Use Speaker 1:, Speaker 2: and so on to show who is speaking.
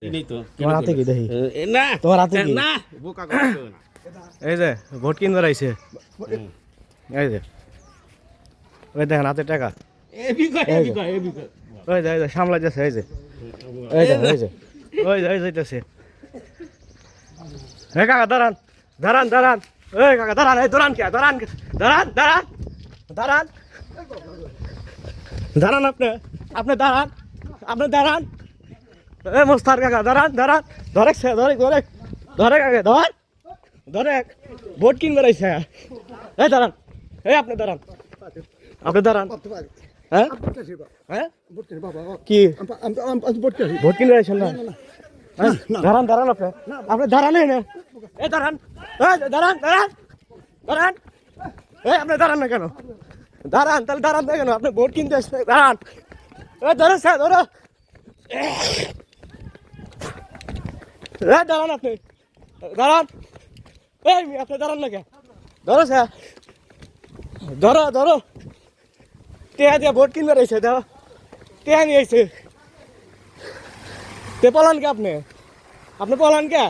Speaker 1: তোমার হাতে কি দেখি
Speaker 2: না
Speaker 1: তোমার হাতে কি
Speaker 2: না বোকা করছো না
Speaker 1: এই যে ভোট কিনবার আইছে এই যে ওই দেখেন হাতে টাকা ওই যে সামলা যাচ্ছে এই যে ওই যাইতেছে হে কাকা দাঁড়ান দাঁড়ান দাঁড়ান এই কাকা দাঁড়ান এই দাঁড়ান কে দাঁড়ান দাঁড়ান দাঁড়ান দাঁড়ান দাঁড়ান আপনি দাঁড়ান আপনি দাঁড়ান এ মোস্তার কাকা দাঁড়ান দাঁড়ান ধরে ধরে কাকা ধরে ভোট কিনবার আইছে এই দাঁড়ান এই আপনি দাঁড়ান হ্যাঁ হ্যাঁ কি ভোট কিনবার আইছেন না দাঁড়ান দাঁড়ান আপনি দাঁড়ান না এই দাঁড়ান দাঁড়ান দাঁড়ান দাঁড়ান এই আপনি দাঁড়ান না কেন দাঁড়ান তাহলে দাঁড়ান না কেন আপনি ভোট কিনতে আসছেন দাঁড়ান এই ধরো স্যার ধরো দাঁড়ান আপনি দাঁড়ান এই আপনি দাঁড়ান না কেন ধরো স্যার ধরো টেহা দিয়ে ভোট কিনবে রয়েছে ধরো টেহা নিয়ে আইছে তে পলান কে আপনি পলান কে